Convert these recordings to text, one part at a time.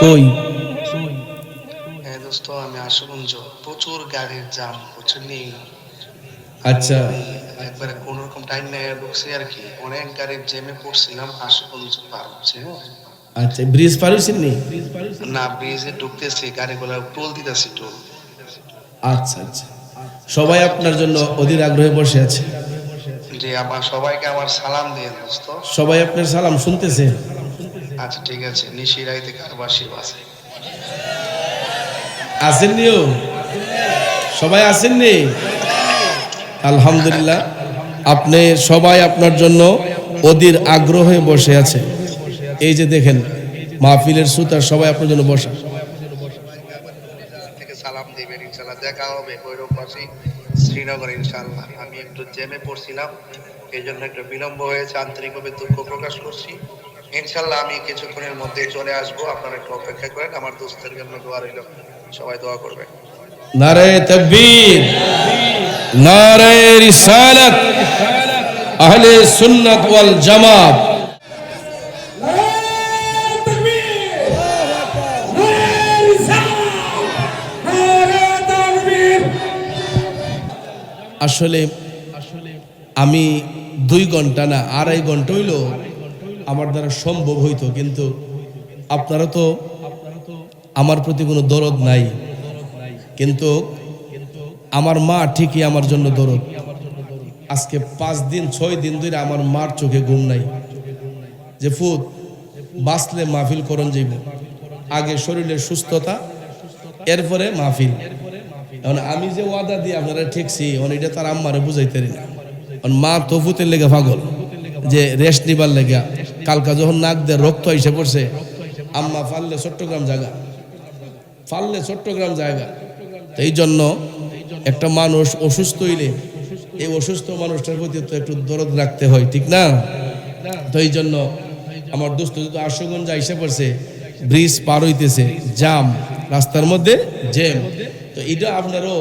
কই? হ্যাঁ দোস্ত, আমি আশুগঞ্জ। প্রচুর গাড়ির জাম, বুঝলি? আচ্ছা একবারে কোন রকম টাইম নেই ঢুকছি আর কি। অনেক গাড়ির জ্যামে পড়ছিলাম, আশুগঞ্জ পার হচ্ছে। হ্যাঁ, আচ্ছা, ব্রিজ পার হইছেন নি? না ব্রিজে ঢুকতেছি, গাড়িগুলো টোল দিতেছি, টোল। আচ্ছা আচ্ছা, সবাই আপনার জন্য অধীর আগ্রহে বসে আছে। জি, আমার সবাইকে আমার সালাম দিয়ে দোস্ত। সবাই আপনার সালাম শুনতেছে। আচ্ছা ঠিক আছে, নিশিরাইতে কারবাসী বাসে আসেননিও? সবাই আসেননি? আলহামদুলিল্লাহ, আপনি সবাই আপনার জন্য অধীর আগ্রহে বসে আছে। এই যে দেখেন মাহফিলের সুতার সবাই আপনার জন্য বসা। থেকে সালাম দিবেন ইনশাআল্লাহ, দেখা হবে ভৈরববাসী শ্রীনগর ইনশাআল্লাহ। আমি একটু জ্যামে পড়ছিলাম, এই জন্য একটু বিলম্ব হয়েছে, আন্তরিকভাবে দুঃখ প্রকাশ করছি। ইনশাআল্লাহ আমি কিছুক্ষণের মধ্যে চলে আসবো, আপনারা একটু অপেক্ষা করেন। আমার দোস্তের জন্য দোয়া রইল, সবাই দোয়া করবেন। নারে তাকবীর, নারে রিসালাত, আহলে সুন্নাত ওয়াল জামাত। আসলে আমি 2 ঘন্টা না 2.5 ঘন্টা হইল আমার দ্বারা সম্ভব হইতো, কিন্তু আপনারা তো আমার প্রতি কোনো দরদ নাই, কিন্তু আমার মা ঠিকই আমার জন্য দরদ। আজকে 5 দিন 6 দিন ধরে আমার মার চোখে ঘুম নাই, যে ফুত বাঁচলে মাহফিল করণ যাইব, আগে শরীরের সুস্থতা, এরপরে মাহফিল। এখন আমি যে ওয়াদা দিয়ে আপনারা ঠেকছি, এটা তার আম্মারে বুঝাইতে পারি না। মা তফুতের লেগে পাগল, যে রেস্ট নিবার লেগে। কালকা যখন নাক দিয়ে রক্ত এসে পড়ছে, আম্মা ফাললে চট্টগ্রাম জায়গা, ফাললে চট্টগ্রাম জায়গা। তো এই জন্য একটা মানুষ অসুস্থ হইলে এই অসুস্থ মানুষটার প্রতি তো একটু দরদ রাখতে হয়, ঠিক না? তো এই জন্য আমার দোস্ত যদি আশুগঞ্জ এসে পড়ছে, ব্রিজ পার হইতেছে, জাম, রাস্তার মধ্যে জ্যাম। তো এটা আপনারও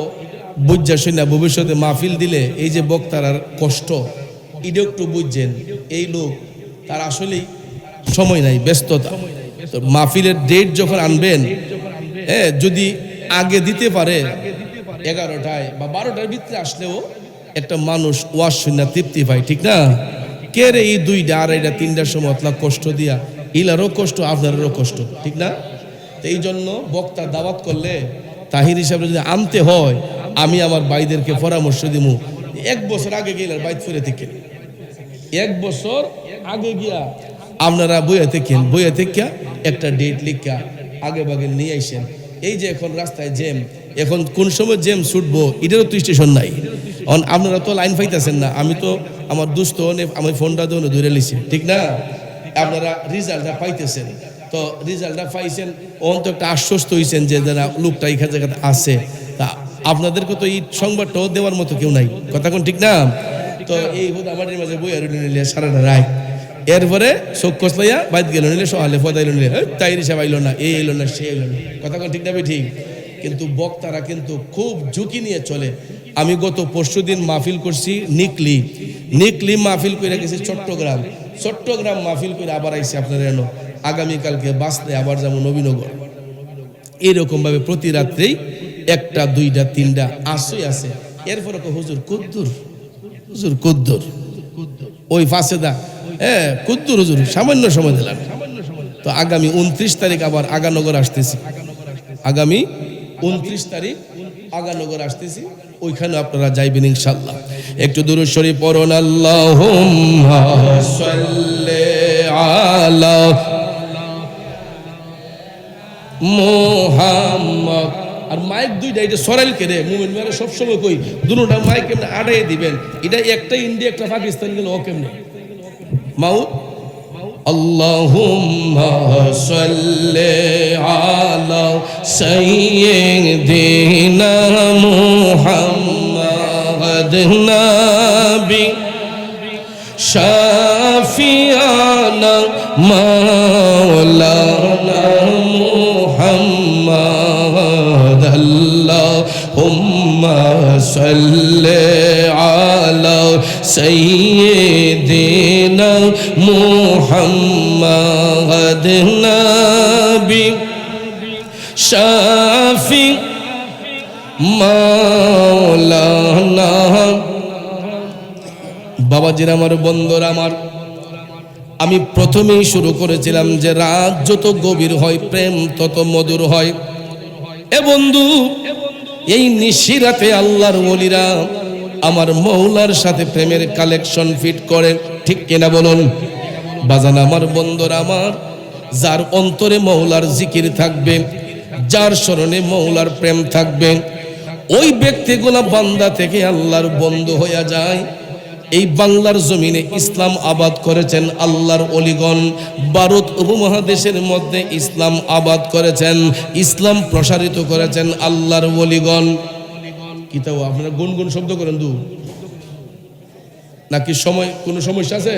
বুঝা শুনে ভবিষ্যতে মাহফিল দিলে এই যে বক্তার কষ্ট, এটা একটু বুঝছেন। এই লোক তার আসলেই সময় নাই, ব্যস্ততা। তো মাহফিলের ডেট যখন আনবেন, হ্যাঁ, যদি আগে দিতে পারে 11টায় বা 12টার ভিতরে আসলেও একটা মানুষ ওয়াজ শুনে তৃপ্তি পায়, ঠিক না? কে রে এই 2টা 2.5টা 3টার সময় অতলা কষ্ট দিয়া, ইলারও কষ্ট আপনারও কষ্ট, ঠিক না? তো এই জন্য বক্তা দাওয়াত করলে তাহির হিসাবে যদি আনতে হয়, আমি আমার ভাইদেরকে পরামর্শ দিব, 1 বছর আগে গেলে বাইত ফিরে থেকে 1 বছর আগে গিয়া আপনারা বইয়া থেকে একটা ডেট লিখা আগে বাগে নিয়ে আইসেন। এই যে এখন রাস্তায় জ্যাম, এখন কোন সময় জ্যাম ছুটবো এটারও তো স্টেশন নাই। আপনারা তো লাইন পাইতেছেন না, আমি তো আমার দুস্থ আমি ফোনটা ধরে লিছি, ঠিক না? আপনারা রেজাল্টটা পাইতেছেন, তো রেজাল্টটা পাইছেন, তো একটা আশ্বস্ত হয়েছেন যে যারা লোকটা এই জায়গাতে আছে। তা আপনাদেরকে তো এই সংবাদটাও দেওয়ার মতো কেউ নাই, কথা কোন, ঠিক না? তো এই হতো আমাদের মাঝে বই আর নিলে সারাটা রায়, এরপরে চোখ লইয়া বাইত গেল নিলে সহালে ফদাইল নিলে তাই হিসাব আইলো না, এই এলো না, সে এলো না, কথা কোন, ঠিক না? ঠিক। কিন্তু বক্তারা কিন্তু খুব ঝুঁকি নিয়ে চলে। আমি গত পরশুদিন মাহফিল করছি নিকলি মাহফিল করে গেছি চট্টগ্রাম মাহফিল করে আবার আইসি আপনার এনো। আগামীকালকে বাসলে আবার যাবো নবীনগর। এরকম ভাবে প্রতি রাত্রেই 1টা 2টা 3টা আছে। এরপরে হুজুর কুদ্দুর ওই ফাঁসেদা, হ্যাঁ কুদ্দুর হুজুর সামান্য সময় দিলাম। তো আগামী 29 তারিখ আবার আগানগর আসতেছি, আগামী 29 তারিখ আগানগর আসতেছি, ওইখানে আপনারা যাইবেন ইনশাআল্লাহ। একটু দুরূদ শরীফ পড়ুন, আল্লাহুম্মা সাল্লি আলা মুহাম্মদ। আর মাইক 2টা, এটা সরাইল কে রে মুমিন মেরে সবসময় কই দুটোটা মাইক এমনি আড়াই দিবেন। এটা একটা ইন্ডিয়া একটা পাকিস্তান গেলে ও কেমনে মাউত। আল্লাহুম্মা সাল্লি আলা সাইয়্যিদিনা মুহাম্মাদ নবী শাফিয়ানা মাওলানা মুহাম্মদ। আল্লাহুম্মা সাল্লি আলা সাইয়্যিদিনা মুহাম্মদ নবী শাফি মাওলানা। বাবাজির আমার, বন্ধুরা আমার, আমি প্রথমেই শুরু করেছিলাম যে রাত যত গভীর হয় প্রেম তত মধুর হয়। এ বন্ধু, এই নিশিরাতে আল্লাহর ওলিরা আমার মৌলার সাথে প্রেমের কালেকশন ফিট করে, ঠিক কিনা বলুন? বাজান আমার, বন্ধুরা আমার, যার অন্তরে মৌলার জিকির থাকবে, যার স্মরণে মৌলার প্রেম থাকবে, ওই ব্যক্তিগুলা বান্দা থেকে আল্লাহর বন্ধু হইয়া যায়। এই বাংলার জমিনে ইসলাম আবাদ করেছেন আল্লাহর অলিগণ, ভারত উপমহাদেশের মধ্যে ইসলাম আবাদ করেছেন, ইসলাম প্রসারিত করেছেন আল্লাহর অলিগণ। কি তাও আপনারা গুনগুন শব্দ করেন দু নাকি সময় কোনো সমস্যা আছে?